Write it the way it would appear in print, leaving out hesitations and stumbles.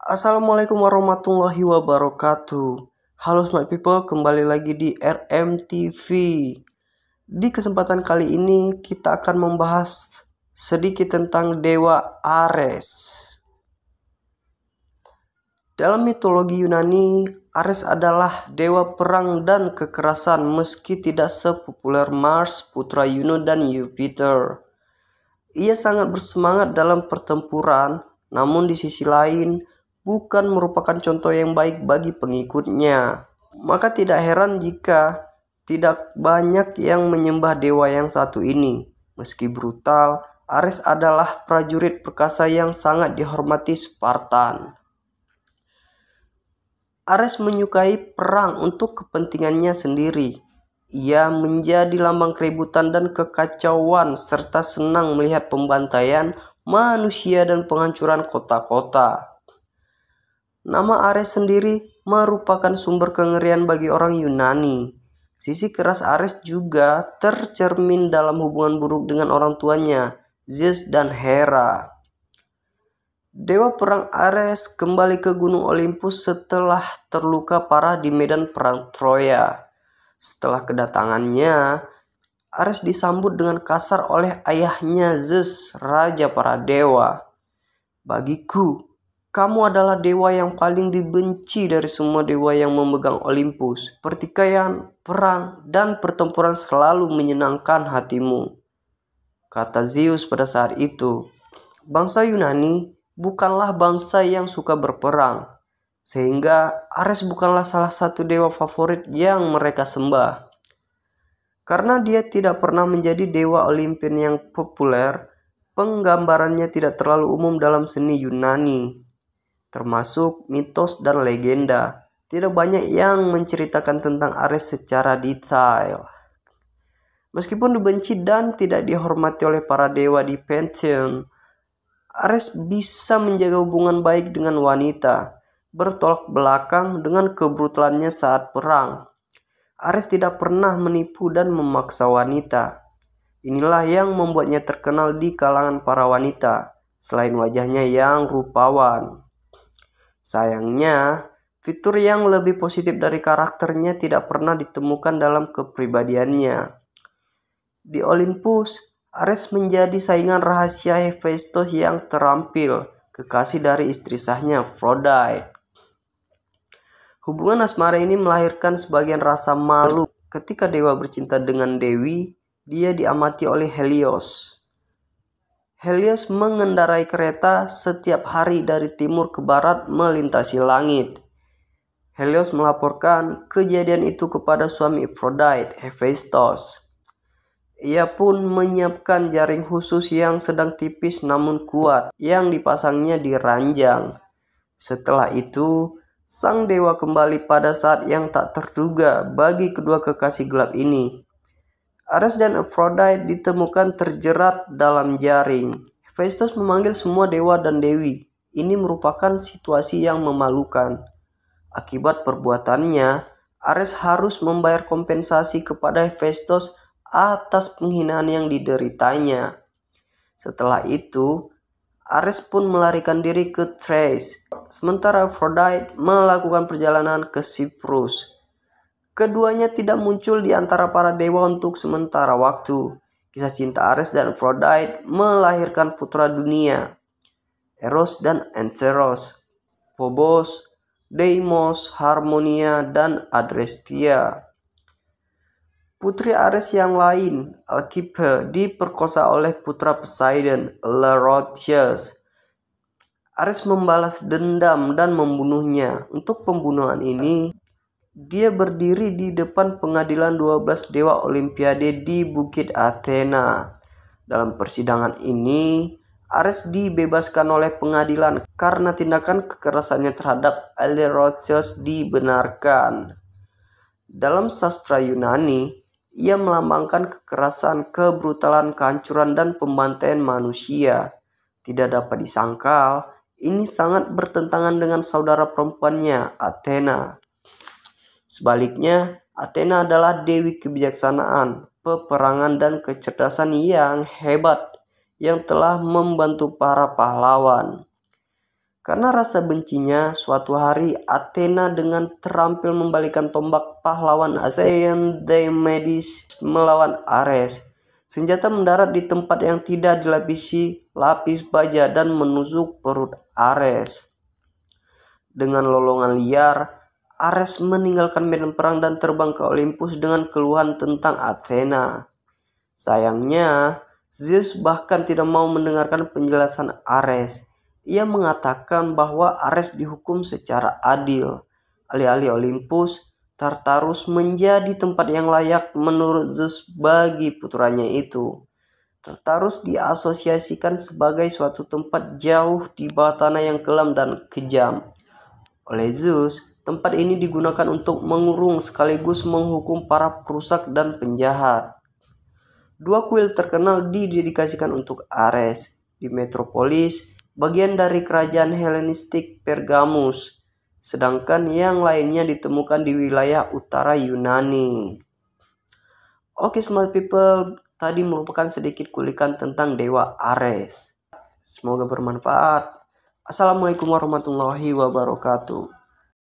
Assalamualaikum warahmatullahi wabarakatuh. Halo smart people, kembali lagi di RMTV. Di kesempatan kali ini kita akan membahas sedikit tentang Dewa Ares. Dalam mitologi Yunani, Ares adalah dewa perang dan kekerasan meski tidak sepopuler Mars, putra Juno dan Jupiter. Ia sangat bersemangat dalam pertempuran, namun di sisi lain bukan merupakan contoh yang baik bagi pengikutnya. Maka tidak heran jika tidak banyak yang menyembah dewa yang satu ini. Meski brutal, Ares adalah prajurit perkasa yang sangat dihormati Spartan. Ares menyukai perang untuk kepentingannya sendiri. Ia menjadi lambang keributan dan kekacauan serta senang melihat pembantaian manusia dan penghancuran kota-kota. Nama Ares sendiri merupakan sumber kengerian bagi orang Yunani. Sisi keras Ares juga tercermin dalam hubungan buruk dengan orang tuanya, Zeus dan Hera. Dewa perang Ares kembali ke Gunung Olympus setelah terluka parah di medan perang Troya. Setelah kedatangannya, Ares disambut dengan kasar oleh ayahnya Zeus, raja para dewa. Bagiku, kamu adalah dewa yang paling dibenci dari semua dewa yang memegang Olympus. Pertikaian, perang, dan pertempuran selalu menyenangkan hatimu, kata Zeus pada saat itu. Bangsa Yunani bukanlah bangsa yang suka berperang, sehingga Ares bukanlah salah satu dewa favorit yang mereka sembah. Karena dia tidak pernah menjadi dewa Olimpian yang populer, penggambarannya tidak terlalu umum dalam seni Yunani, termasuk mitos dan legenda. Tidak banyak yang menceritakan tentang Ares secara detail. Meskipun dibenci dan tidak dihormati oleh para dewa di Pantheon, Ares bisa menjaga hubungan baik dengan wanita, bertolak belakang dengan kebrutalannya saat perang. Ares tidak pernah menipu dan memaksa wanita. Inilah yang membuatnya terkenal di kalangan para wanita, selain wajahnya yang rupawan. Sayangnya, fitur yang lebih positif dari karakternya tidak pernah ditemukan dalam kepribadiannya. Di Olympus, Ares menjadi saingan rahasia Hephaestus yang terampil, kekasih dari istri sahnya Aphrodite. Hubungan asmara ini melahirkan sebagian rasa malu. Ketika dewa bercinta dengan Dewi, dia diamati oleh Helios. Helios mengendarai kereta setiap hari dari timur ke barat melintasi langit. Helios melaporkan kejadian itu kepada suami Aphrodite, Hephaestus. Ia pun menyiapkan jaring khusus yang sedang tipis namun kuat yang dipasangnya di ranjang. Setelah itu, sang dewa kembali pada saat yang tak terduga bagi kedua kekasih gelap ini. Ares dan Aphrodite ditemukan terjerat dalam jaring. Hephaestus memanggil semua dewa dan dewi. Ini merupakan situasi yang memalukan. Akibat perbuatannya, Ares harus membayar kompensasi kepada Hephaestus atas penghinaan yang dideritanya. Setelah itu, Ares pun melarikan diri ke Thrace, sementara Aphrodite melakukan perjalanan ke Cyprus. Keduanya tidak muncul di antara para dewa untuk sementara waktu. Kisah cinta Ares dan Aphrodite melahirkan putra dunia, Eros dan Anteros, Phobos, Deimos, Harmonia, dan Adrestia. Putri Ares yang lain, Alcippe, diperkosa oleh putra Poseidon, Laertius. Ares membalas dendam dan membunuhnya. Untuk pembunuhan ini, dia berdiri di depan pengadilan 12 dewa Olimpiade di Bukit Athena. Dalam persidangan ini, Ares dibebaskan oleh pengadilan karena tindakan kekerasannya terhadap Laertius dibenarkan. Dalam sastra Yunani, ia melambangkan kekerasan, kebrutalan, kehancuran, dan pembantaian manusia. Tidak dapat disangkal, ini sangat bertentangan dengan saudara perempuannya, Athena. Sebaliknya, Athena adalah dewi kebijaksanaan, peperangan, dan kecerdasan yang hebat yang telah membantu para pahlawan. Karena rasa bencinya, suatu hari Athena dengan terampil membalikan tombak pahlawan Aegean Diomedes melawan Ares. Senjata mendarat di tempat yang tidak dilapisi lapis baja dan menusuk perut Ares. Dengan lolongan liar, Ares meninggalkan medan perang dan terbang ke Olympus dengan keluhan tentang Athena. Sayangnya, Zeus bahkan tidak mau mendengarkan penjelasan Ares. Ia mengatakan bahwa Ares dihukum secara adil. Alih-alih Olympus, Tartarus menjadi tempat yang layak menurut Zeus bagi putranya itu. Tartarus diasosiasikan sebagai suatu tempat jauh di bawah tanah yang kelam dan kejam. Oleh Zeus, tempat ini digunakan untuk mengurung sekaligus menghukum para perusak dan penjahat. Dua kuil terkenal didedikasikan untuk Ares di Metropolis, bagian dari kerajaan Helenistik Pergamus, sedangkan yang lainnya ditemukan di wilayah utara Yunani. Oke, smart people, tadi merupakan sedikit kulikan tentang dewa Ares. Semoga bermanfaat. Assalamualaikum warahmatullahi wabarakatuh.